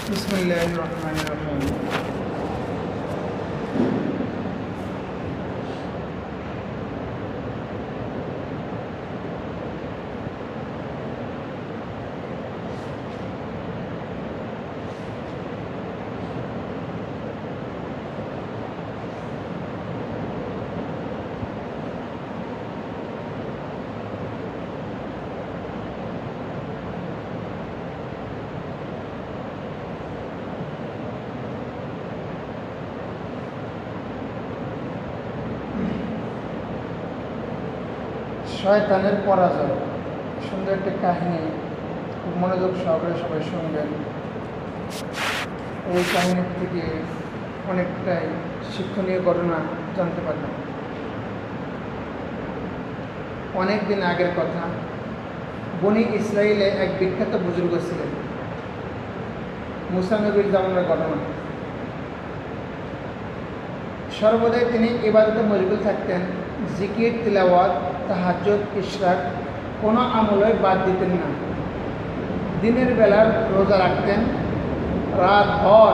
বিসমিল্লাহির রহমানির রহিম। শয়তানের পরাজয়, সুন্দর একটি কাহিনী, খুব মনোযোগ সহকারে সবাই শুনবেন। এই কাহিনীর থেকে অনেকটাই শিক্ষণীয় ঘটনা জানতে পারলাম। অনেক দিন আগের কথা, বনি ইসরায়েলে এক বিখ্যাত বুজুর্গ ছিলেন। মুসা নবীর জামানার ঘটনা। সর্বদাই তিনি ইবাদতে মশগুল থাকতেন। জিকির, তিলাওয়াত, তাহাজ্জুদ, ইশরাক কোনো আমলই বাদ দিতেন না। দিনের বেলার রোজা রাখতেন, রাতভর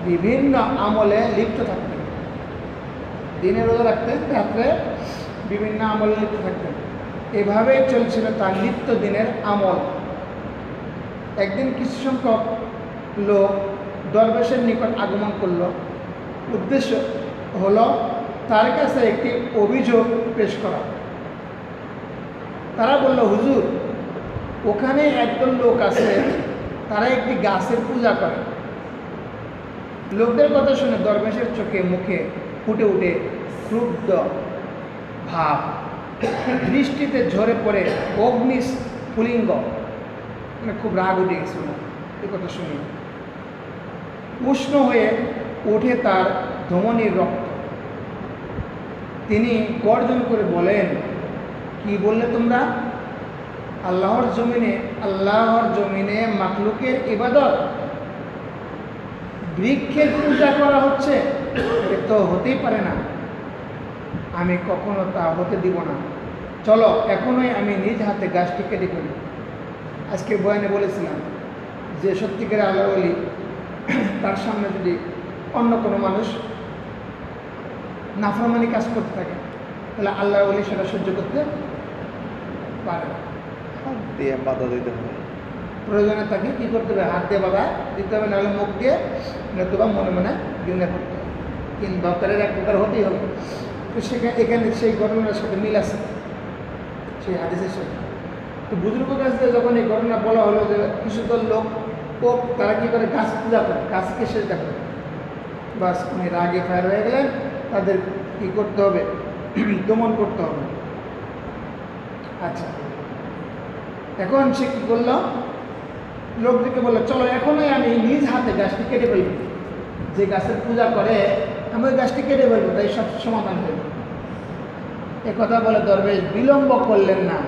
বিভিন্ন আমলে লিপ্ত থাকতেন। দিনে রোজা রাখতেন, রাত্রে বিভিন্ন আমলে লিপ্ত থাকতেন। এভাবেই চলছিল তার নিত্য দিনের আমল। একদিন কিছু সংখ্যক লোক দরবেশের নিকট আগমন করল। উদ্দেশ্য হলো তার কাছে একটি অভিযোগ পেশ করা। তারা বলল, হুজুর, ওখানে একদল লোক আছে, তারা একটি গাছের পূজা করে। লোকদের কথা শুনে দরবেশের চোখে মুখে ফুটে উঠে ক্রুদ্ধ ভাব, দৃষ্টিতে ঝরে পড়ে অগ্নি স্ফুলিঙ্গ, মানে খুব রাগ উঠে গেছিল এই কথা শুনে। উষ্ণ হয়ে ওঠে তার ধমনীর রক্ত। তিনি গর্জন করে বলেন, কি বললে তোমরা? আল্লাহর জমিনে মাখলুকের ইবাদত, বৃক্ষের পূজা করা হচ্ছে? এ তো হতেই পারে না, আমি কখনো তা হতে দিব না। চলো এখনই আমি নিজ হাতে গাছটি কেটে ফেলি। আজকে বয়ানে বলেছিলাম যে সত্যিকারের আল্লাহর ওলি, তার সামনে যদি অন্য কোনো মানুষ নাফরমানি কাজ করতে থাকে, তাহলে আল্লাহর ওলি সেটা সহ্য করতে পারে না। হাত দিয়ে বাধা দিতে হবে। প্রয়োজনে তাকে কী করতে হবে? হাত দিয়ে বাধা দিতে হবে, নাহলে মুখ দিয়ে, নতুবা মনে মনে ঘৃণা করতে হবে। কিংবা তাদের এক প্রকার হতেই হবে। তো এখানে সেই ঘটনার সাথে মিল আছে, সেই হাদিসের সাথে। তো বুজুর্গ কাছ থেকে যখন এই ঘটনা বলা হলো যে কিছু দল লোক তারা কী করে? গাছ পূজা করে, গাছকে সেজদা করে। বাস উনি রাগে ফায়ার হয়ে গেলেন, তাদের কী করতে হবে? দমন করতে হবে। আচ্ছা, এখন সে কী করলো? লোকদেরকে বললো, চলো এখনই আমি নিজ হাতে গাছটি কেটে ফেলব। যে গাছের পূজা করে আমি ওই গাছটি কেটে ফেলবো, তাই সব সমাধান হইল। কথা বলে দরবেশ বিলম্ব করলেন না।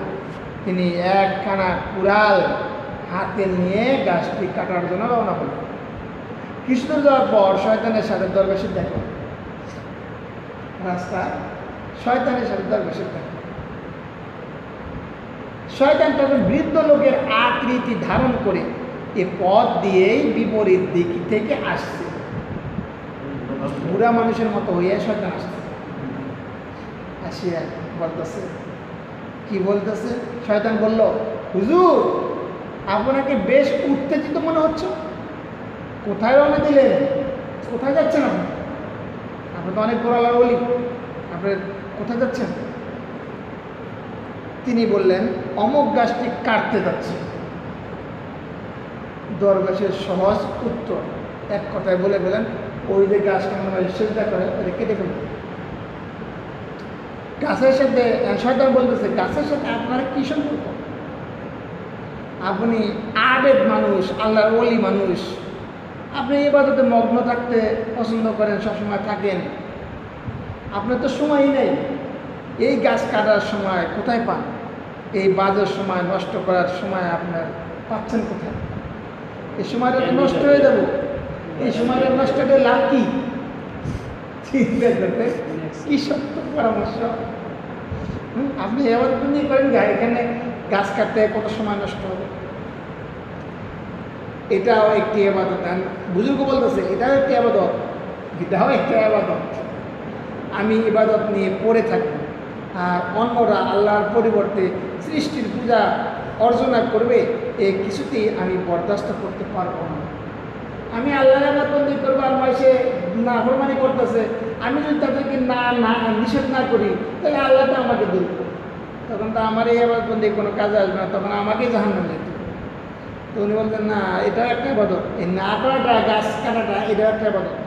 তিনি একখানা কুড়াল হাতে নিয়ে গাছটি কাটার জন্য রওনা করলেন। কিছুদূর যাওয়ার পর শয়তানের সাথে দরবেশের দেখা। রাস্তা শয়তানের সাথে দরবেশের দেখা। শয়তান তখন বৃদ্ধ লোকের আকৃতি ধারণ করে এ পথ দিয়েই বিপরীত দিক থেকে আসছে। বুড়া মানুষের মতো হইয়া শয়তান আসছে। আসিয়া বলতেছে, কি বলতেছে? শয়তান বলল, হুজুর, আপনাকে বেশ উত্তেজিত মনে হচ্ছে। কোথায় রওনা দিলেন? কোথায় যাচ্ছেন আপনি? আপনি তো অনেক বড় আল্লাহর ওলি, আপনি কোথায় যাচ্ছেন? তিনি বললেন, অমুক গাছটি কাটতে যাচ্ছে। দরবেশের সহজ উত্তর এক কথায় বলে বলেন, ওই যে গাছটা মনে হয় সেজদা করে, ওটা কেটে ফেলবে। গাছের সাথে শয়তান বলতেছে, গাছের সাথে আপনারা কি সম্পর্ক? আপনি আবেদ মানুষ, আল্লাহর ওলি মানুষ, আপনি ইবাদতে মগ্ন থাকতে পছন্দ করেন, সবসময় থাকেন। আপনার তো সময়ই নেই। এই গাছ কাটার সময় কোথায় পান? এই বাজের সময়, নষ্ট করার সময় আপনার পাচ্ছেন কোথায়? এই সময়টা তো নষ্ট হয়ে যাব। এই সময়টা নষ্ট হয়ে লাভ কি? চিন্তা করতে কি সত্য পরামর্শ। আপনি এবার তুমি করেন, এখানে গাছ কাটতে কত সময় নষ্ট হবে। এটাও একটি আবাদত। বুজুর্গ বলতেছে এটাও একটি আবাদত, এটাও একটি আবাদত। আমি ইবাদত নিয়ে পড়ে থাকবো, আর অন্যরা আল্লাহর পরিবর্তে সৃষ্টির পূজা অর্চনা করবে, এ কিছুতেই আমি বরদাস্ত করতে পারবো না। আমি আল্লাহর ইবাদত করবো আর সে নাফরমানি করতেছে, আমি যদি তাদেরকে না না নিষেধ না করি তাহলে আল্লাহ তো আমাকে দূর করবে, তখন তো আমার এই ইবাদত কোনো কাজে আসবে না, তখন আমাকেই জাহান্নামে যেতে হবে। তো উনি বলতেন না, এটাও একটা ইবাদত, এই না করাটা, গাছ কাটাটা, এটাও একটা ইবাদত।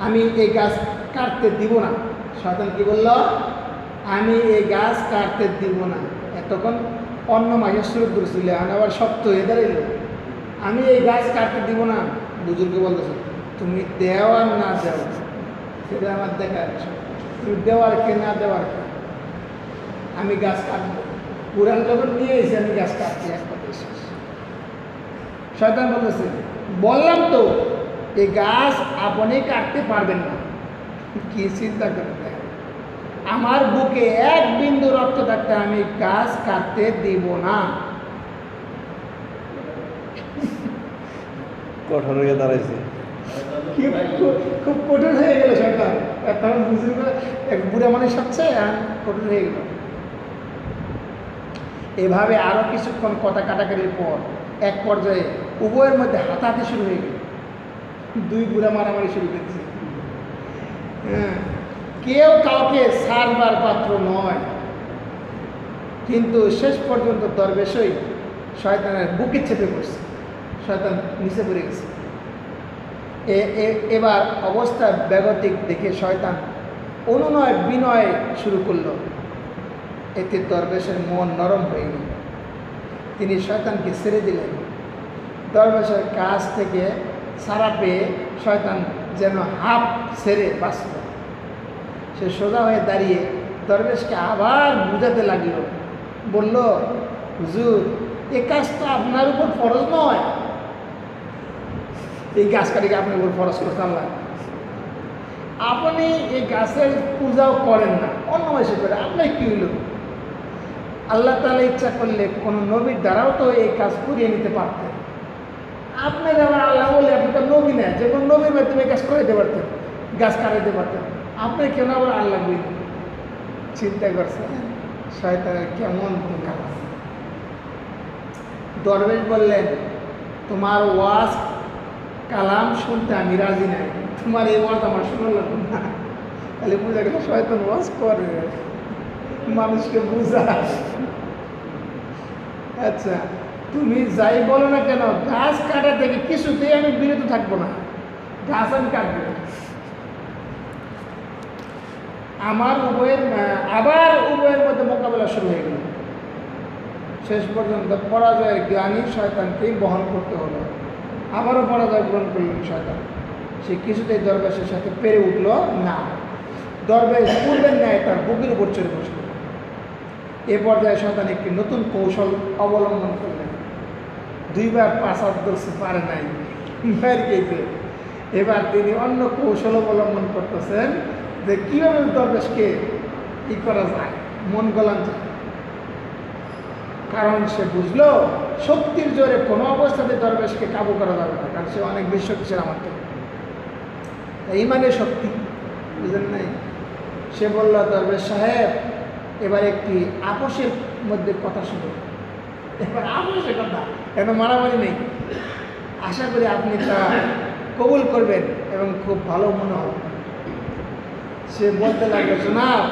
আমি এই গাছ কাটতে দিব না। শয়তান কি বলল? আমি এই গাছ কাটতে দিব না। তখন অন্য মাসে শুরু করেছিল, আমি আবার শক্ত হয়ে দাঁড়াইল, আমি এই গাছ কাটতে দিব না। বুজুর্গ বলতেছে তুমি দেও আর না দেও সেটা আমার দেখার বিষয়, তুমি দেওয়ার কে না দেওয়ার কে, আমি গাছ কাটবো। পুরান যখন নিয়ে এসে আমি গাছ কাটছি, এক কথা শেষ। শয়তান বলতেছে বললাম তো এই গাছ আপনি কাটতে পারবেন না। কি চিন্তা করতে, আমার বুকে এক বিন্দু রক্ত থাকতে আমি গাছ কাটতে দিব না। কঠোর হয়ে দাঁড়াইছে। খুব কঠোর হয়ে গেল সরকার, তখন বুঝলি এক বুড়া মানুষ হচ্ছে আর কঠোর হয়ে গেল। এভাবে আরো কিছুক্ষণ কথা কাটাকাটির পর এক পর্যায়ে উভয়ের মধ্যে হাতাহাতি শুরু হয়ে গেল, দুই বুড়া মারামারি শুরু করেছে। হ্যাঁ, কেউ কাউকে ছাড়বার পাত্র নয়, কিন্তু শেষ পর্যন্ত দরবেশই শয়তানের বুকে চেপে পড়ছে, শয়তান নিচে পড়ে গেছে। এবার অবস্থা বেগতিক দেখে শয়তান অনুনয় বিনয় শুরু করলো। এতে দরবেশের মন নরম হয়ে গেল, তিনি শয়তানকে ছেড়ে দিলেন। দরবেশের কাছ থেকে ছাড়া পেয়ে শয়তান যেন হাফ ছেড়ে বাঁচল। সে সোজা হয়ে দাঁড়িয়ে দরবেশকে আবার বুঝাতে লাগলো, বলল হুজুর এ কাজ তো আপনার উপর ফরজ নয়, এই গাছ কাটিকে আপনার উপর ফরজ করতাম না, আপনি এই গাছের পূজাও করেন না, অন্য মাসে করে, আপনার কি হইল? আল্লাহ তাআলা ইচ্ছা করলে কোনো নবীর দ্বারাও তো এই কাজ করিয়ে নিতে পারতেন। আপনি আবার আল্লাহ বলে আপনি তো নবী না, যে কোনো নবীর মাধ্যমে কাজ করে দিতে পারতেন, গাছ কাটাইতে পারতেন, আপনি কেন আবার আল্লাহ বই? চিন্তা করছেন শয়তানের কেমন কাজ। দরবেশ বললেন তোমার ওয়াজ কালাম শুনতে আমি রাজি নাই, তোমার এই ওয়াজ আমার শোনা লাগবে না। তাহলে বুঝা গেল শয়তান ওয়াজ করে, মানুষকে বুঝায়। আচ্ছা তুমি যাই বলো না কেন, গাছ কাটা থেকে কিছুতেই আমি বিরত থাকবো না, গাছ আমি কাটবো। আমার আবার উভয়ের মধ্যে মোকাবেলা শুরু হয়ে গেল। শেষ পর্যন্ত পরাজয়ের জ্ঞানী শয়তানকেই বহন করতে হলো। আবারও পরাজয় গ্রহণ করলেন শয়তান, সে কিছুতেই দরবেশের সাথে পেরে উঠল না। দরবেশ পূর্বের ন্যায় তার বুকের উপর চড়ে বসল। এ পর্যায়ে শয়তান একটি নতুন কৌশল অবলম্বন করলেন। দুইবার পাঁচ হাত ধরতে পারে নাই, এবার তিনি অন্য কৌশল অবলম্বন করতেছেন যে কীভাবে দরবেশকে কি করা যায়, মন গলান যায়। কারণ সে বুঝলো শক্তির জোরে কোনো অবস্থাতে দরবেশকে কাবু করা যাবে না, কারণ সে অনেক বেশি শক্তিশালী আমার থেকে, ইমানের শক্তি, বুঝলেন নাই? সে বলল দরবেশ সাহেব এবার একটি আপোষের মধ্যে কথা শুনুন। এবার আপোষের কথা, কেন মারামারি নেই, আশা করি আপনি তা কবুল করবেন এবং খুব ভালো মনে হবে। সে বলতে লাগলো জনাব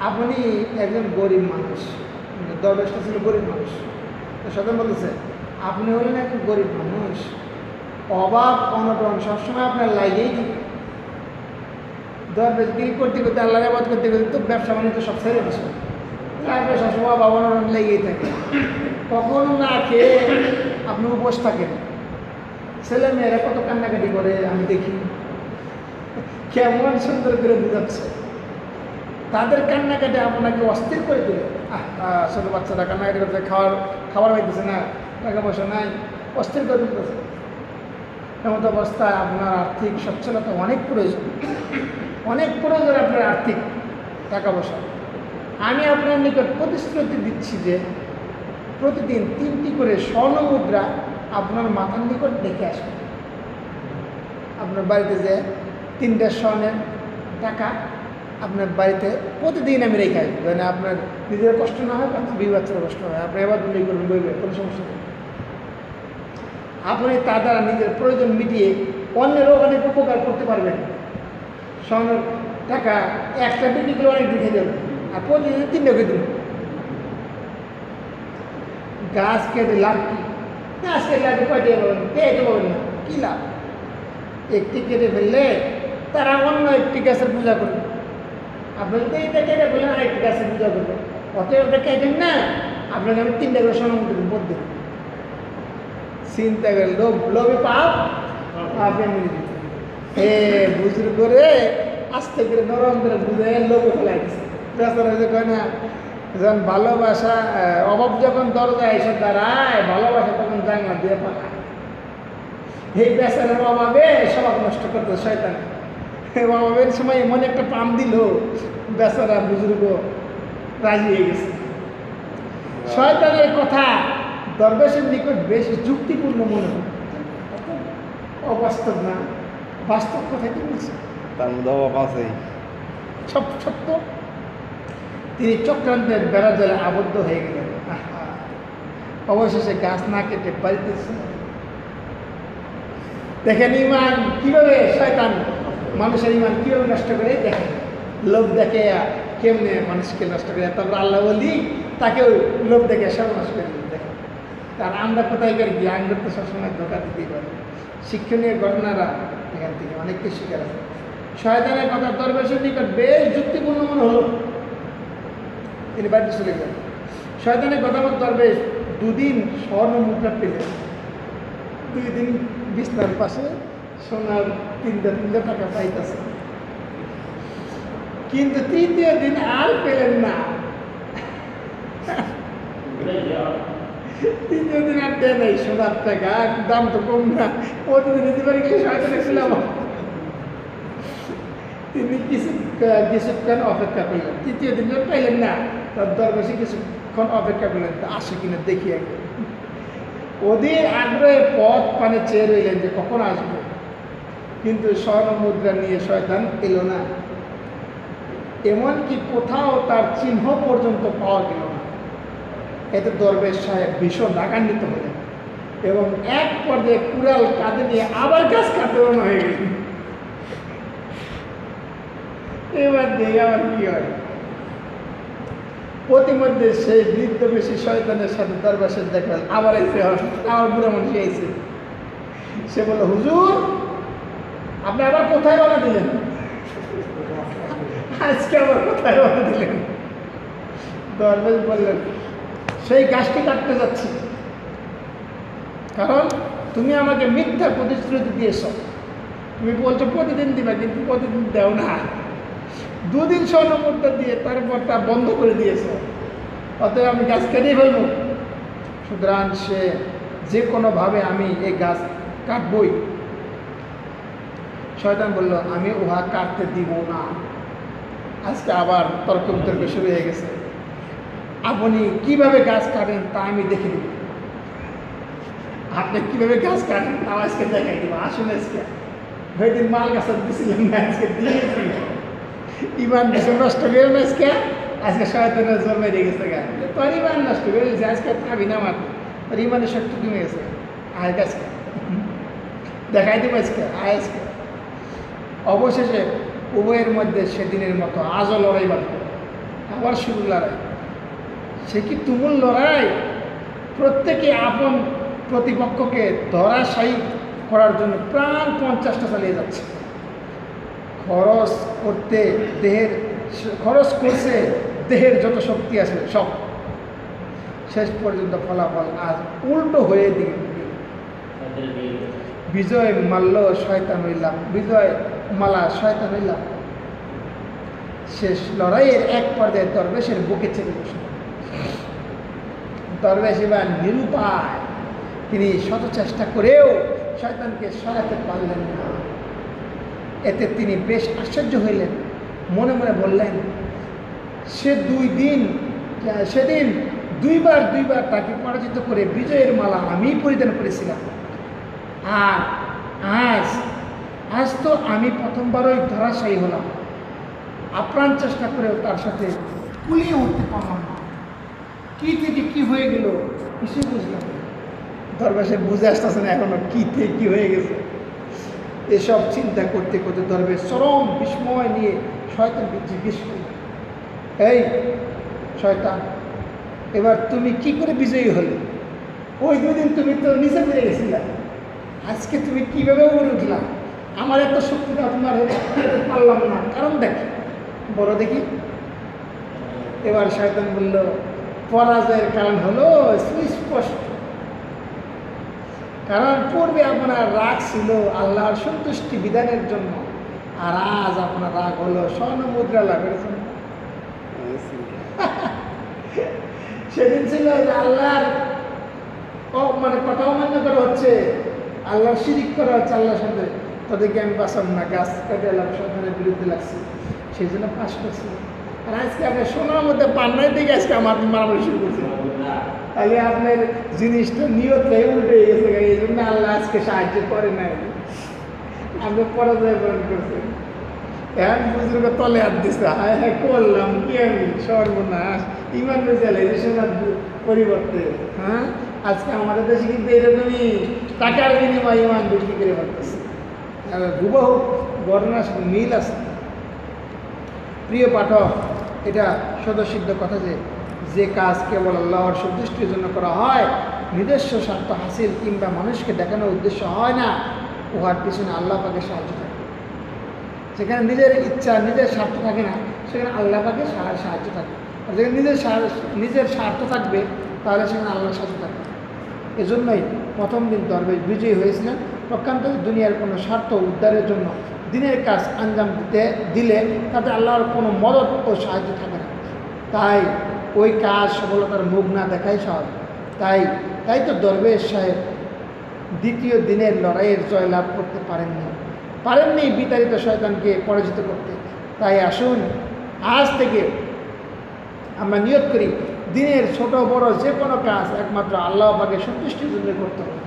আপনি একজন গরিব মানুষ, দরবেশটা ছিল গরিব মানুষ। তো শয়তান বলতেছে আপনি হলেন একজন গরিব মানুষ, অভাব অনটন সবসময় আপনার লাগেই থাকে। দরবেশগিরি করতে করতে আল্লাহর ইবাদত করতে করতে তো ব্যবসা বাণিজ্য সব ছেড়ে দিচ্ছে, তারপরে সবসময় অভাব অনটন লেগেই থাকে। কখনো না খেয়ে আপনি উপোস থাকেন, ছেলে মেয়েরা কত কান্নাকাটি করে আমি দেখি, কেমন সুন্দর করে বুঝাচ্ছে। তাদের কান্নাকাটি আপনাকে অস্থির করে দিলে, ছোটো বাচ্চারা কান্নাকাটি করছে, খাবার পাইতেছে না, টাকা পয়সা নাই, অস্থির করে দিতেছে। এমন অবস্থায় আপনার আর্থিক সচ্ছলতা অনেক প্রয়োজন, অনেক প্রয়োজন আপনার আর্থিক টাকা পয়সা। আমি আপনার নিকট প্রতিশ্রুতি দিচ্ছি যে প্রতিদিন 3টি করে স্বর্ণ মুদ্রা আপনার মাথার নিকট দেখে আসবেন। আপনার বাড়িতে যে 3টা স্বর্ণের টাকা আপনার বাড়িতে প্রতিদিন আমি রেখে আসবো, মানে আপনার নিজের কষ্ট না হয়, আপনার বিবাচ্চার কষ্ট হয়, আপনি এবার দুই করবেন, বইবে, কোনো সমস্যা নেই। আপনি তা দ্বারা নিজের প্রয়োজন মিটিয়ে অন্যেরও অনেক উপকার করতে পারবেন। স্বর্ণের টাকা একটা বিক্রি করে অনেক রেখে দেবেন, আর প্রতিদিন 3টা করে দেবেন। গাছ কেটে লাভ কি? গাছ কেটে লাভ কয়টা পাবেন? পেয়ে পাবেন না, কী লাভ? একটি কেটে ফেললে তারা অন্য একটি গাছের পূজা করবে, আপনি যদি এইটা কেটে ফেলেন আর একটি গাছের পূজা করবে। অতএব ওটা কেটেন না, আপনাকে আমি 3টা করে স্বর্ণ মধ্যে চিন্তা করে লোভে পাপ আপনি মিলে দিচ্ছেন। বুঝুর করে আস্তে করে নরম করে বুঝে লোভে ফেলাই দিচ্ছে। বেচারা যে কয় না, যখন ভালোবাসা অভাব যখন দরজায় এসে দাঁড়ায়, ভালোবাসা তখন জানলা দিয়ে পালায়। এই বেচারের অভাবে স্বভাব নষ্ট করতো শয়তান। অভাবের সময় এমন একটা পাম দিল, বেচারা বুজুর্গ রাজি হয়ে গেছে। শয়তানের কথা দরবেশের নিকট বেশ যুক্তিপূর্ণ মনে হয়, অবাস্তব না, বাস্তব কথাই তো বলছে, তার মধ্যে অভাব আছেই, সব সত্য। তিনি চক্রান্তের বেড়া জলে আবদ্ধ হয়ে গেলেন। অবশেষে গাছ না কেটে বাড়িতেছে। দেখেন ইমান কিভাবে শয়তান মানুষের ইমান কিভাবে নষ্ট করে, দেখেন লোভ দেখে কেমনে মানুষকে নষ্ট করে। তারপর আল্লাহ বলি তাকেও লোভ দেখে সব নষ্ট করে দেখেন। আর আমরা কোথায় করি, আমরা তো সবসময় ধোকা দিতেই পারি। শিক্ষণীয় ঘটনারা এখান থেকে অনেক কিছু শিকার আছে। শয়তানের কথা দরবেশের নিকট বেশ যুক্তিপূর্ণ মনে হলো, তিনি বাড়িতে চলে গেলেন। শয়তানের কথা মতো দরবেশ 2 দিন স্বর্ণ মুদ্রা পেলেন। 2 দিন বিছনার পাশে সোনার 3টা টাকা পাইতেছে, কিন্তু 3য় দিন আর পেলেন না। 3য় দিন আর দেয় নাই সোনার টাকা, দাম তো কম না, প্রতিদিন দিতে পারি গেলে শয়তানে ছিলাম। তিনি কিছুক্ষণ অপেক্ষা করলেন, 3য় দিন পাইলেন না। তার দরবেশে কিছুক্ষণ অপেক্ষা করলেন, আসে কিনা দেখি একবার। ওদের আগ্রহে পথ পানে চেয়ে রইলেন যে কখন আসবে, কিন্তু স্বর্ণ মুদ্রা নিয়ে শয়তান এলো না। এমনকি কোথাও তার চিহ্ন পর্যন্ত পাওয়া গেল না। এতে দরবেশ সাহেব ভীষণ রাগান্বিত হলেন এবং এক পর্যায়ে কুড়াল কাঁধে নিয়ে আবার গাছ কাটতে রওনা হয়ে গেলেন। এবার দেখে আবার কি হয়। প্রতিমধ্যে সেই বৃদ্ধ বেশি শয়তানের সাথে দরবেশের দেখা আবার এসে, আবার বুড়া মানুষ এসে সে বলল, হুজুর আপনি আবার কোথায় রওনা দিলেন? আজকে আবার কোথায় রওনা দিলেন? দরবেশ বললেন, সেই গাছটি কাটতে যাচ্ছি, কারণ তুমি আমাকে মিথ্যা প্রতিশ্রুতি দিয়েছ। তুমি বলছো প্রতিদিন দিবা, কিন্তু প্রতিদিন দেও না। 2 দিন স্বর্ণ মুদ্রা দিয়ে তারপর তা বন্ধ করে দিয়েছে, অতএব আমি গাছ কেটেই ফেলবো। সুতরাং সে যে কোনোভাবে আমি এই গাছ কাটবই। শয়তান বলল, আমি উহা কাটতে দিব না। আজকে আবার তর্ক বিতর্ক শুরু হয়ে গেছে। আপনি কিভাবে গাছ কাটেন তা আমি দেখে দিব, আপনি কিভাবে গাছ কাটেন তাও আজকে দেখাই দিব। আসলে আজকে ওই দিন মাল গাছ দিয়েছিলেন না, আজকে দিয়েছি। ইমান দেশে নষ্ট করে না আজকে, আজকে শয়তানের জোর মেরে গেছে গা, তোর ইমান নষ্ট করে দিয়েছে। আজকে খাবি না মার, তোর ইমানের শক্তি কমে গেছে। আয় গাছকে দেখাই দিব আজকে, আয় আজকে। অবশেষে উভয়ের মধ্যে সেদিনের মতো আজও লড়াই বাঁধল। আবার শুরু লড়াই। সে কি তুমুল লড়াই! প্রত্যেকে আপন প্রতিপক্ষকে ধরাশায়ী করার জন্য প্রাণপণ চেষ্টা চালিয়ে যাচ্ছে। খরচ করছে দেহের যত শক্তি আছে সব। শেষ পর্যন্ত ফলাফল আজ উল্টো হয়ে দিকে বিজয় মালা শয়তান হইলাম। শেষ লড়াইয়ের এক পর্যায়ে দরবেশের বুকে চেপে বসল। দরবেশ এবার নিরুপায়। তিনি শত চেষ্টা করেও শয়তানকে সরাতে পারলেন না। এতে তিনি বেশ আশ্চর্য হইলেন, মনে মনে বললেন, সেদিন দুইবার তাকে পরাজিত করে বিজয়ের মালা আমি পরিধান করেছিলাম। আর আজ তো আমি প্রথমবারই ধরাশায়ী হলাম। আপ্রাণ চেষ্টা করেও তার সাথে কুলিয়ে উঠতে পারলাম না। কী থেকে কী হয়ে গেল কিছু বুঝলাম না। দরবেশের বুঝে আসতেছে না এখনো কী থেকে কী হয়ে গেছে। এসব চিন্তা করতে করতে দরবেশ চরম বিস্ময় নিয়ে শয়তানকে জিজ্ঞেস করল, এই শয়তান, এবার তুমি কি করে বিজয়ী হলে? ওই দুদিন তুমি তো নিচে পড়ে গেছিলা, আজকে তুমি কীভাবে উপরে উঠলা? আমার এত শক্তিটা তোমার পারলাম না, কারণ দেখি বড় দেখি। এবার শয়তান বলল, পরাজয়ের কারণ হলো সুস্পষ্ট। কারণ পূর্বে আপনার রাগ ছিল আল্লাহর সন্তুষ্টি বিধানের জন্য, আর আজ আপনার রাগ হলো স্বর্ণ মুদ্রা লাভের জন্য। সেদিন ছিল যে আল্লাহর মানে কথা অমান্য করা হচ্ছে, আল্লাহর শিরিক করা হচ্ছে আল্লাহর সাথে, তাদেরকে আমি বাঁচাব না, গাছ কাটে এলাম, সন্তানের বিরুদ্ধে লাগছে, সেই জন্য পাশ করছি। আর আজকে আপনার সোনার মধ্যে পান্নার দিকে আজকে আমার মারামারি শুরু করছে, তাহলে আপনার জিনিসটা নিয়তটাই উল্টে গেছে, এই জন্য আল্লাহ আজকে সাহায্য করে নাই, আপনি পরাজয় বরণ করছেন। এখন বুজুর্গ তলে হাত দিচ্ছে, হায় হায় করলাম কি আমি, সর্বনাশ, ইমান রেজালাইজেশনের পরিবর্তে। হ্যাঁ, আজকে আমাদের দেশে কিন্তু এরকমই টাকার বিনিময়ে ইমান বিক্রি করে পারতেছে। হুবহু ঘটনার সাথে মিল আছে। প্রিয় পাঠক, এটা সদসিদ্ধ কথা যে কাজ কেবল আল্লাহর সন্তুষ্টির জন্য করা হয়, নিজস্ব স্বার্থ হাসিল কিংবা মানুষকে দেখানোর উদ্দেশ্য হয় না, উহার পিছনে আল্লাহ পাকের সাহায্য থাকে। যেখানে নিজের ইচ্ছা নিজের স্বার্থ থাকে না, সেখানে আল্লাহ পাকের সাহায্য থাকে। আর যেখানে নিজের স্বার্থ থাকবে, তাহলে সেখানে আল্লাহর সাহায্য থাকবে। এজন্যই প্রথম দিন দরবেশ বিজয়ী হয়েছিলেন। পক্ষান্তরে দুনিয়ার কোনো স্বার্থ উদ্ধারের জন্য দিনের কাজ আঞ্জাম দিলে তাতে আল্লাহর কোনো মদত ও সাহায্য থাকে না। তাই ওই কাজ সফলতার মুখ না দেখাই স্বাভাবিক। তাই তো দরবেশ সাহেব দ্বিতীয় দিনের লড়াইয়ের জয় লাভ করতে পারেননি বিতাড়িত শয়তানকে পরাজিত করতে। তাই আসুন আজ থেকে আমরা নিয়ত করি, দিনের ছোট বড় যে কোনো কাজ একমাত্র আল্লাহ পাকের সন্তুষ্টির জন্য করতে হবে,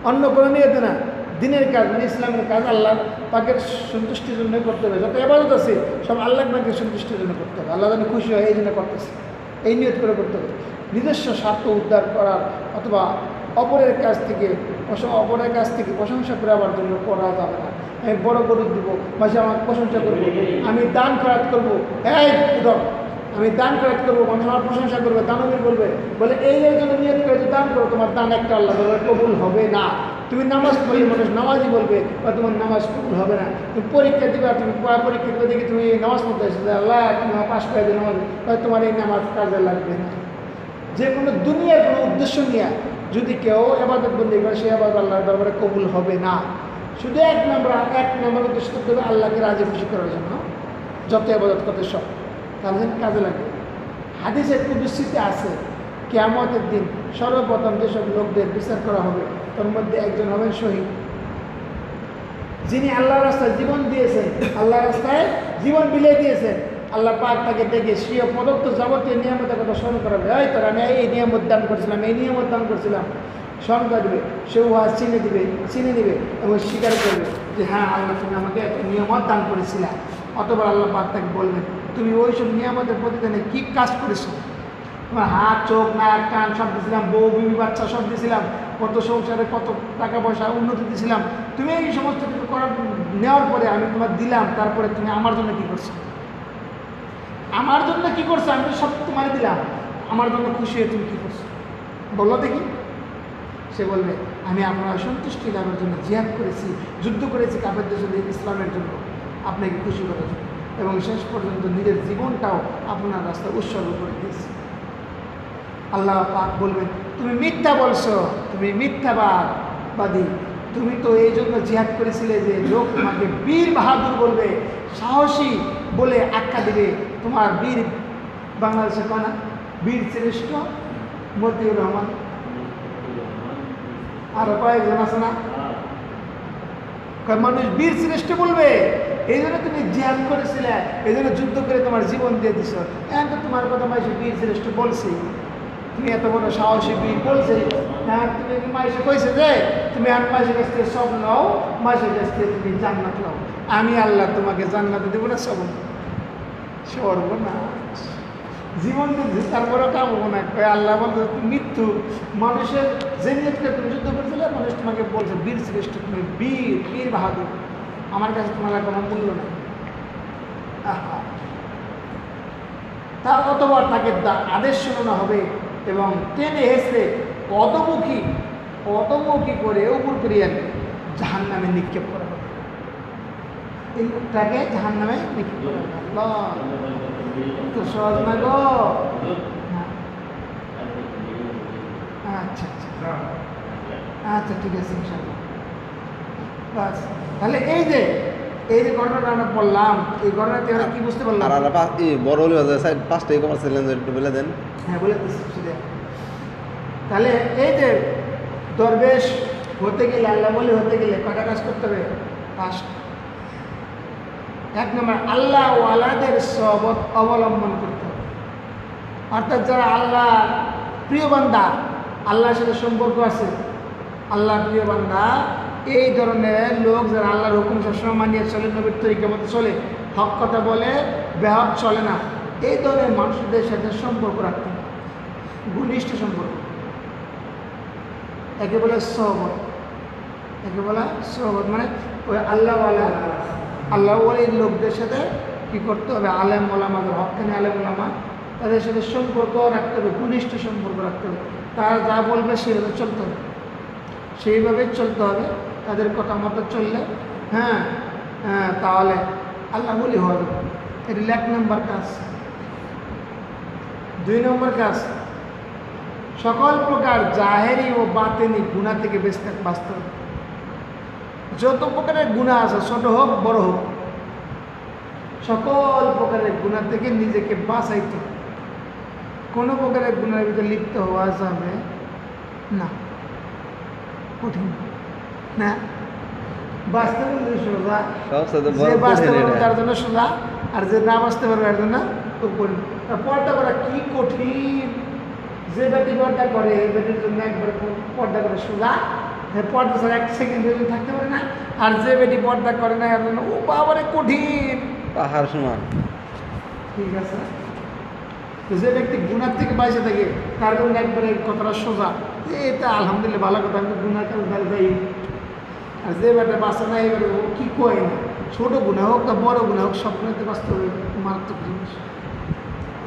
অন্য কোনো নিয়তে না। দিনের কাজ মানে ইসলামের কাজ আল্লাহ পাকের সন্তুষ্টির জন্য করতে হবে। যত ইবাদত আছে সব আল্লাহ পাকের সন্তুষ্টির জন্য করতে হবে, আল্লাহ যেন খুশি হয় এই জন্য করতেছে, এই নিয়ত করে করতে হবে। নিজস্ব স্বার্থ উদ্ধার করার অথবা অপরের কাছ থেকে প্রশংসা করার জন্য করা যাবে না। আমি বড় গরু দিব, মাসে আমার প্রশংসা করবো, আমি দান খয়রাত করবো, আমি দান খয়রাত করবো, মানুষ আমার প্রশংসা করবে, দানবীর বলবে, বলে এই জন্য নিয়ত করে যে দান করো, তোমার দান একটা আল্লাহ কবুল হবে না। তুমি নামাজ পড়লে মানুষ নামাজই বলবে, বা তোমার নামাজ কবুল হবে না। তুমি পরীক্ষা দিবে, তুমি পরীক্ষা দিবে দেখি তুমি নামাজ পড়তে আসবে, আল্লাহ তুমি পাশ করে দিয়ে নামাজ, তোমার এই নামাজ কাজে লাগবে না। যে কোনো দুনিয়ার কোনো উদ্দেশ্য নিয়ে যদি কেউ ইবাদত বন্দী করে, সে ইবাদত আল্লাহর দরবারে কবুল হবে না। শুধু এক নম্বর উদ্দেশ্য করতে হবে আল্লাহকে রাজি খুশি করার জন্য, যত ইবাদত করতে সব তাহলে যেন কাজে লাগবে। হাদিসের কুদসিতে আছে, কিয়ামতের দিন সর্বপ্রথম যেসব লোকদের বিচার করা হবে তার মধ্যে একজন হবেন শহীদ, যিনি আল্লাহ রাস্তায় জীবন দিয়েছেন, আল্লাহ রাস্তায় জীবন বিলিয়ে দিয়েছেন। আল্লাহ পাক তাকে দেখে স্বীয় প্রদত্ত যাবতীয় নিয়ামতের কথা স্মরণ করাবে, এই তোর আমি এই নিয়ামত দান করছিলাম, এই নিয়ামত দান করছিলাম, স্মরণ করবে। সে উহা চিনে দিবে এবং স্বীকার করবে যে হ্যাঁ আল্লাহ তুমি আমাকে এত নিয়ামত দান করেছিলাম। অতবার আল্লাহ পাক তাকে বলবেন, তুমি ওইসব নিয়ামতের প্রতিদানে কী কাজ করেছো? তোমার হাত, চোখ, নাক, কান সব দিয়েছিলাম, বউ, বিবি, বাচ্চা সব দিয়েছিলাম, কত সংসারে কত টাকা পয়সা উন্নতি দিয়েছিলাম, তুমি এই সমস্ত কিছু নেওয়ার পরে আমি তোমার দিলাম, তারপরে তুমি আমার জন্য কী করছো? আমার জন্য কী করছো? আমি তো সব তোমার দিলাম, আমার জন্য খুশি হয়ে তুমি কী করছো বলো দেখি। সে বলবে, আমি আপনার সন্তুষ্টি লাভের জন্য জিহাদ করেছি, যুদ্ধ করেছি কাফেরদের জন্য, ইসলামের জন্য, আপনাকে খুশি করার জন্য, এবং শেষ পর্যন্ত নিজের জীবনটাও আপনার রাস্তায় উৎসর্গ করে দিয়েছি। আল্লাহ পাক বলবেন, তুমি মিথ্যা বলছো, তুমি মিথ্যাবাদী, তুমি তো এই জন্য জিহাদ করেছিলে যে লোক তোমাকে বীর বাহাদুর বলবে, সাহসী বলে আখ্যা দেবে। তোমার বীর বাংলাদেশে কনা বীর শ্রেষ্ঠ মতিউর রহমান, আরো কয়েকজন আছে না, মানুষ বীর শ্রেষ্ঠ বলবে। এই জন্য তুমি জিহাদ করেছিলে, এই জন্য যুদ্ধ করে তোমার জীবন দিয়ে দিছ, এখন তো তোমার কথা মানুষ বীর শ্রেষ্ঠ বলছি, তুমি এত বড় সাহসী বীর বলছে, হ্যাঁ তুমি মাইসে কইছে যে তুমি আর মাইসের কাছ থেকে সব নাও, মাইসের কাছ থেকে তুমি জান্নাত নাও, আমি আল্লাহ তোমাকে জান্নাতে দেবো না সব সর্বনাশ। জীবন দিচ্ছি তারপরেও কামবো না, আল্লাহ বলছে মৃত্যু মানুষের যে নিয়তকে তুমি যুদ্ধ করছিলে মানুষ তোমাকে বলছে বীর শ্রেষ্ঠ, তুমি বীর বীর বাহাদুর, আমার কাছে তোমার কোনো মূল্য নেই। আহা, তার অতবার তাকে আদেশ শোনানো হবে এবং টেনে হেসে অতমুখী করে উপর করিয়া জাহান নামে নিক্ষেপ করা হবে। এই লোকটাকে জাহান নামে নিক্ষেপ করা হবে। তো সহজ না গো। আচ্ছা আচ্ছা আচ্ছা, ঠিক আছে ইনশাআল্লাহ। বাস তাহলে এই যে ঘটনাটা আমরা বললাম, এই ঘটনাতে আমরা কি বুঝতে পারলাম? আর বড় হলে 5টাই কমার ছিলেন, একটু বলে দেন। হ্যাঁ বলে দিচ্ছি। তাহলে এই যে দরবেশ হতে গেলে, আল্লাহ বলে হতে গেলে কটা কাজ করতে হবে? 5টা। 1 নম্বর, আল্লাহ ওয়ালাদের সহবত অবলম্বন করতে হবে। অর্থাৎ যারা আল্লাহ প্রিয় বান্দা, আল্লাহর সাথে সম্পর্ক আছে, আল্লাহ প্রিয় বান্দা, এই ধরনের লোক যারা আল্লাহর হুকুম সবসময় মানিয়ে চলে, নবীর তরিকার মতো চলে, হক কথা বলে, বেহক চলে না, এই ধরনের মানুষদের সাথে সম্পর্ক রাখতে হবে, ঘনিষ্ঠ সম্পর্ক। একে বলে সহবত, মানে ওই আল্লাহ ওই লোকদের সাথে কী করতে হবে? আলেম ওলামাদের হক্কানি আলেম ওলামা, তাদের সাথে সম্পর্ক রাখতে হবে, ঘনিষ্ঠ সম্পর্ক রাখতে হবে। তারা যা বলবে সেইভাবে চলতে হবে, তাদের কথা মতো চললে হ্যাঁ তাহলে আল্লাহ বলি হওয়া যাবে। এটা 1 নম্বর কাজ। 2 নম্বর কাজ, সকল প্রকার জাহেরি ও বাতেনি গুনাহ থেকে বাঁচতে হবে। যত প্রকারের গুনাহ আছে, ছোট হোক বড় হোক, সকল প্রকারের গুনাহ থেকে নিজেকে বাঁচাইতে হবে। কোনো প্রকারের গুনাহের ভিতরে লিপ্ত হওয়া যাবে না। কঠিন না, বাঁচতে পারলে সোজা, যে বাঁচতে পারবে তার জন্য সোজা, আর যে না বাঁচতে পারবে তার জন্য খুব কঠিন। পর্দা করা কি কঠিন! যে বেটি পর্দা করে এই বেটির জন্য একবার পর্দা করে সোজা, পর্দা ছাড়া 1 সেকেন্ড থাকতে পারে না। আর যে বেটি পর্দা করে না এর জন্য ও বাবারে কঠিন, পাহাড় সমান। ঠিক আছে, তো যে ব্যক্তি গুনার থেকে বাঁচে থাকে তার জন্য একবারে কথাটা সোজা, এটা আলহামদুলিল্লাহ ভালো কথা, আমি গুনার কাছে যাই। আর যে বেটা বাঁচে না এবারে ও কী কয় না, ছোটো গুণা হোক বা বড় গুণা হোক, সব গুণাতে বাঁচতে হবে, মারাত্মক জিনিস।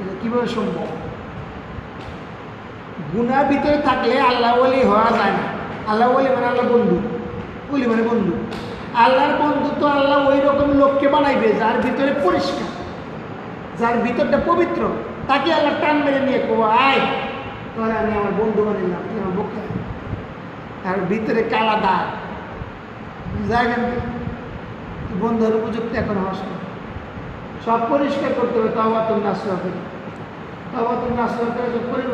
এটা কীভাবে সম্ভব? গুনার ভিতরে থাকলে আল্লাহ ওলি হওয়া যায় না। আল্লাহ ওলি মানে আল্লাহ বন্ধু, ওলি মানে বন্ধু। আল্লাহর বন্ধু তো আল্লাহ ওই রকম লোককে বানাইবে যার ভিতরে পরিষ্কার, যার ভিতরটা পবিত্র, তাকে আল্লাহ টান মেরে নিয়ে কো আয় তোরা আমি আমার বন্ধু বানিলাম, তুই আমার পক্ষে। আর ভিতরে কালা দাগ, জায়গা বন্ধুর উপযুক্ত এখন হস সব পরিষ্কার করতে হবে। তাওবাতুন নাসুহা করে,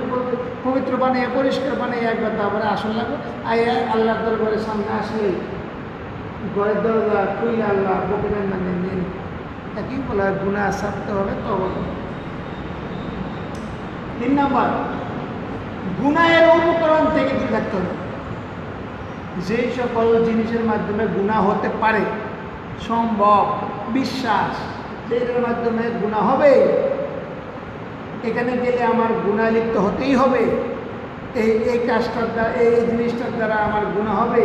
পবিত্র বানিয়ে পরিষ্কার বানিয়ে একবার তারপরে আসন লাগবে। আল্লাহ দরবারের সামনে আসলে ঘরের দরজা খুললে আল্লাহ বকিবেন না, নিন একই বলা গুনাহ ছাড়তে হবে। তওবা। 3 নম্বর, গুনাহের উপকরণ থেকে দূরে থাকতে হবে। যেই সকল জিনিসের মাধ্যমে গুনাহ হতে পারে, সম্ভব, বিশ্বাস যেটার মাধ্যমে গুনাহ হবে, এখানে গেলে আমার গুনাহ লিপ্ত হতেই হবে, এই কাজটার দ্বারা, এই জিনিসটার দ্বারা আমার গুনাহ হবে,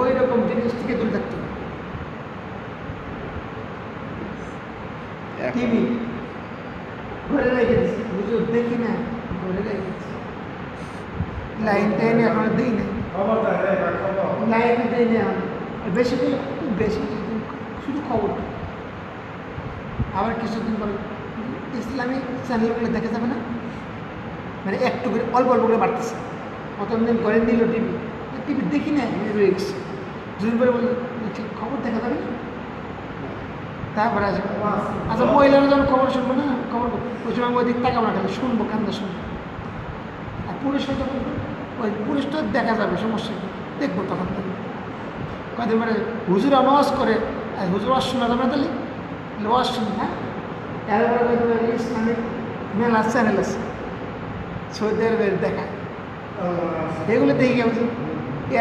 ওই রকম জিনিস থেকে দূরে থাকতে হবে। টিভি ঘরে রেখে দিচ্ছি, বুঝো দেখি না, ঘরে রেখে দিচ্ছি, লাইন টাইন এখন দিই না, লাইন দিই না, বেশি বেশি শুধু খবর। আবার কিছুদিন পরে ইসলামিক চ্যানেলগুলো দেখা যাবে না, মানে একটু করে অল্প অল্প করে বাড়তেছে। প্রথম দিন করে নিল টিভি দেখি না, রয়ে গেছে। দুদিন পরে বলল খবর দেখা যাবে না, তারপরে আসবে। আচ্ছা মহিলারা যখন খবর শুনবো না, খবর ওই সময় ওই দিক তাকাবো না, খালি শুনবো, কান্দা শুনবো। আর পুরুষরা যখন ওই পুরুষটা দেখা যাবে, সমস্যা দেখবো তখন থেকে। কদিন মানে হুজুর আওয়াজ করে, আর হুজুর আওয়াজ শোনা যাবে না, তাহলে ওয়াজ শুনি। হ্যাঁ, এরপরে ইসলামিক মেলা চ্যানেল আছে, সৌদি আরবের দেখায় এগুলো দেখে বুঝুন।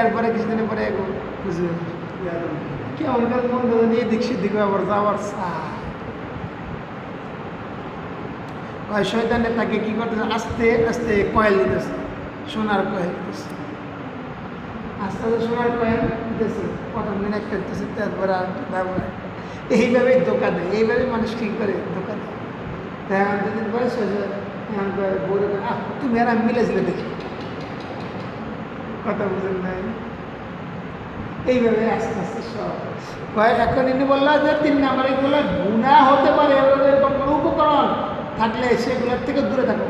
এরপরে কিছুদিনের পরে বুঝুন কেমন করে মন নিয়ে দিক সেদিক আবার যাওয়ার ওই শয়তানের তাকে কি করতেছে, আস্তে আস্তে কয়েল দিতেছে, সোনার কয়েল দিতেছে, আস্তে আস্তে সোনার কয়েল দিতেছে, প্রথম দিন একটা দিতেছে, তারপরে আর ব্যবহার এইভাবেই ধোকা দেয়, এইভাবে মানুষ ঠিক করে ধোকা দেয়। তাই আমার দুদিন পরে বলে তুমি আর আমি মিলেছিলে দেখি, কথা বুঝেন নাই। এইভাবে আস্তে আস্তে সব এখন ইনি বললো যে 3 নম্বরে বললো গুনাহ হতে পারে, এরকম কোনো উপকরণ থাকলে সেগুলোর থেকে দূরে থাকো,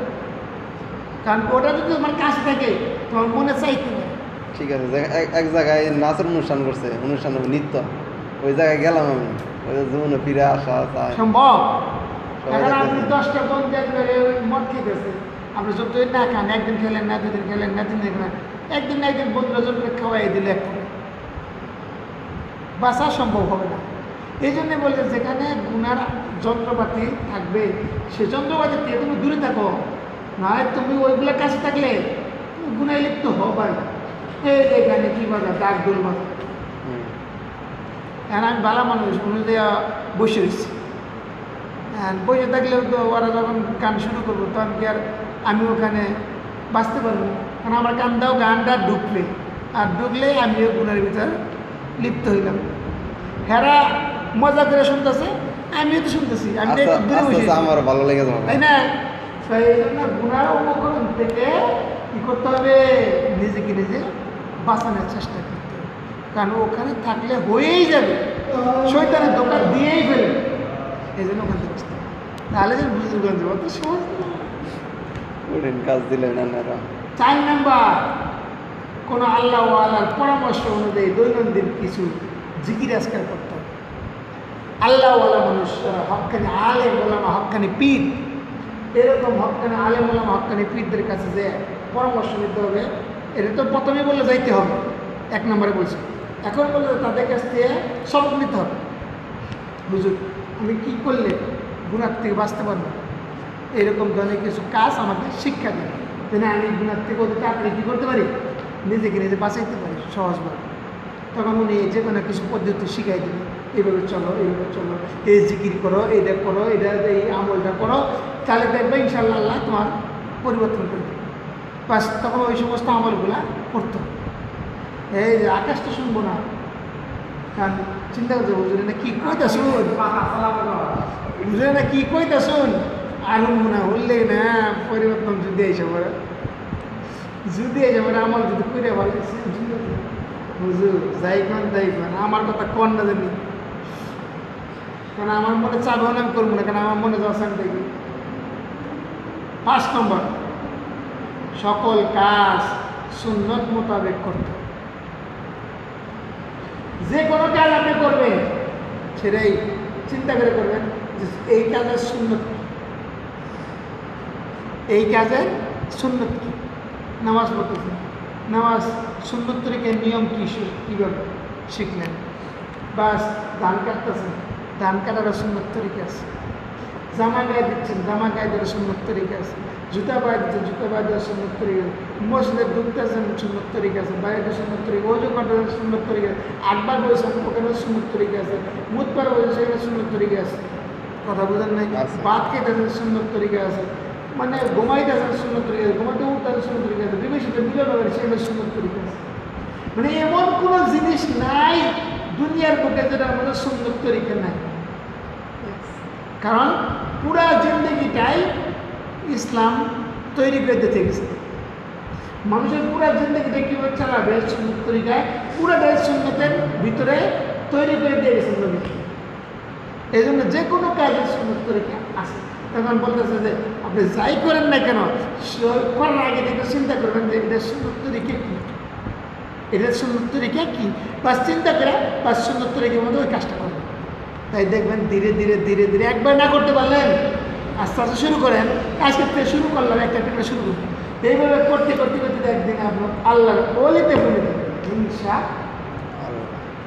কারণ ওটা যদি তোমার কাছে থাকে তোমার মনে চাইতে পারে। ঠিক আছে, এক জায়গায় নাচের অনুষ্ঠান করছে, অনুষ্ঠান নৃত্য, ওই জায়গায় গেলাম আমি, ওই জীবনে ফিরে আসা চাই সম্ভব। সবাই এখন আপনি দেখতেছে। 10টা বন্ধু একবারে মদ খেতেছে, আপনি যতই না খান, একদিন খেলেন না, 2 দিন খেলেন না, 3 দিন খেলেন, একদিন না একদিন বন্ধুরা জনকে খাওয়াই দিলে একটা বাঁচা সম্ভব হবে না। এই জন্যে বলছে যেখানে গুনার যন্ত্রপাতি থাকবে সে যন্ত্রপাতি থেকে তুমি দূরে থাকো, নয় তুমি ওইগুলোর কাছে থাকলে তুমি গুনায় লিপ্ত হবাই। এই এখানে কী বাজা ডাক দোল বাজা, এখন আমি ভালো মানুষ অনুযায়ী বসে রয়েছি, বসে থাকলেও তো ওরা যখন গান শুরু করবো তখন কি আর আমি ওখানে বাঁচতে পারবো, কারণ আমার কান্দাও গানটা ঢুকলে আর ঢুকলে আমিও গুণের ভিতর লিপ্ত হইলাম। হেরা মজা করে শুনতেছে, আমিও তো শুনতেছি, আমি তো একটু দূরে বসে আমার ভালো লেগে যাবে, তাই না? তাই এই জন্য গুণার উপকরণ থেকে কী করতে হবে, নিজেকে নিজে বাঁচানোর চেষ্টা করতে হবে, কারণ ওখানে থাকলে হয়েই যাবে, শয়তানের দোকান দিয়েই ফেলবে, এই জন্য ওখান থেকে বসতে হবে। তাহলে যে বুজুর্গঞ্জ অত সহজ না। কঠিন কাজ দিলেন আপনারা। 4 নাম্বার, কোনো আল্লাহ আল্লাহর পরামর্শ অনুযায়ী দৈনন্দিন কিছু জিকির আজকার করতে হবে। আল্লাহওয়ালা মানুষ যারা হক্কানি আলেম ওলামা, হক্কানি পীর, এরকম হক্কানি আলেম ওলামা, হক্কানি পীরদের কাছে যে পরামর্শ নিতে হবে, এটা তো প্রথমেই বললে যাইতে হবে, 1 নম্বরে বলছি। এখন বললে তাদের কাছ থেকে সবক নিতে হবে, হুজুর আমি কী করলে গুনার থেকে বাঁচতে পারবো, এরকম ধরনের কিছু কাজ আমাদের শিক্ষা দেয়, যেন আমি গুনার থেকে অতি তাড়াতাড়ি কী করতে পারি, নিজেকে নিজে বাঁচাইতে পারি সহজভাবে। তখন উনি যে কোনো কিছু পদ্ধতি শিখাই দেবে, এইভাবে চলো, এইভাবে চলো, এই জিকির করো, এইটা করো, এটা এই আমলটা করো, তাহলে দেখবে ইনশাআল্লাহ আল্লাহ তোমার পরিবর্তন করবে। বাস তখন ওই সমস্ত আমলগুলা করতো। এই যে আকাশটা শুনবো না, কারণ চিন্তা করতে বুঝলি না কী কইতা শুন, বুঝলে না কী কইতা শুন, আর না হলেই না পরিবর্তন যদি এসে পড়ে, যদি এসে পড়ে আমল যদি করে ভালো হুজুর যাই কন তাই কন, আমার কথা কন না জানি, কারণ আমার মনে চাবো না আমি করবো না, কারণ আমার মনে যাওয়া চান দেখি। 5 নম্বর, সকল কাজ সুন্নত মোতাবেক করতে হবে। যে কোনো কাজ আপনি করবেন সেটাই চিন্তা করে করবেন যে এই কাজের সুন্নত, এই কাজের সুন্নত কী। নামাজ পড়তেছেন, নামাজ সুন্নত তরিকার নিয়ম কী, কীভাবে শিখলেন। বাস ধান কাটতেছেন, ধান কাটারও সুন্নত তরিকা আছে। জামা গায়ে দিচ্ছেন, জামা গায়ে দেওয়ার সুন্নত তরিকা আছে। জুতা পায়ে দিচ্ছেন, জুতা পায়ে দেওয়ার সুন্নত তরিকা আছে। মসজিদে ঢুকতেছেন, সুন্নত তরিকা আছে। বাইরে সুন্নত তরিকা, ওজু কাটার সুন্নত তরিকা আছে। 8 বার বলছেন, ওখানে সুন্নত তরিকা আছে। মুখ পার বলছেন, সেখানে সুন্নত তরিকা আছে। কথা বোঝেন নাই? ভাত খেতেছেন, সুন্নত তরিকা আছে। মানে ঘুমাইতেছেন, সুন্নত তরিকা আছে। ঘুমাইতে উঠতেছেন, সুন্নত তরিকা আছে। বিবেচিত মিলন হবে, সেখানে সুন্নত তরিকা আছে। মানে এমন কোনো জিনিস নাই দুনিয়ার বুকে যেটার মধ্যে সুন্নত তরিকা নাই। কারণ পুরা জিন্দগিটাই ইসলাম তৈরি করে দিতে গেছে। মানুষের পুরা জিন্দগিটা কীভাবে চালাবে সুন্নত তরিকায়, পুরাটাই সুন্নতের ভিতরে তৈরি করে দিয়ে গেছেন নবী। এই জন্য যে কোনো কাজের সুন্নত তরিকা আছে। তখন বলতেছে যে আপনি যাই করেন না কেন, করার আগে থেকে চিন্তা করবেন যে এটা সুন্নত তরিকা কী, এটা সুন্নত তরিকা কী, বাস চিন্তা করে বাস সুন্নত তরিকার মধ্যে ওই কাজটা করবেন। তাই দেখবেন ধীরে ধীরে ধীরে ধীরে, একবার না করতে পারলেন আস্তে আস্তে শুরু করেন, আজকে থেকে শুরু করলাম, একটা একটা শুরু করবেন। এইভাবে করতে করতে করতে একদিন আপনার আল্লাহর বলিতে বলে দেবেন, হিংসা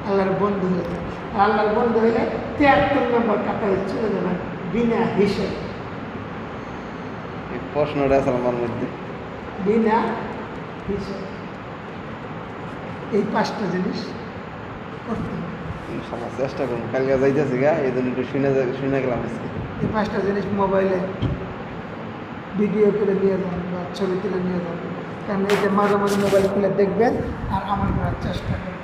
আল্লাহর বন্ধু হয়ে যাবে। আল্লাহর বন্ধু হলে 73 নম্বর কাতারে চলে যাবেন বিনা হিসেবে। প্রশ্নটা আছে আমার মধ্যে, বিনা হিসাব। এই 5টা জিনিস করতে হবে। ইনশাল্লাহ চেষ্টা করুন, কালকে যাইতেছি গা, এই জন্য একটু শুনে গেলাম আজকে। এই 5টা জিনিস মোবাইলে ভিডিও করে নিয়ে যান বা ছবি তুলে নিয়ে যান, কারণ এটা মাঝে মাঝে মোবাইল খুলে দেখবেন আর আমল করার চেষ্টা করবেন।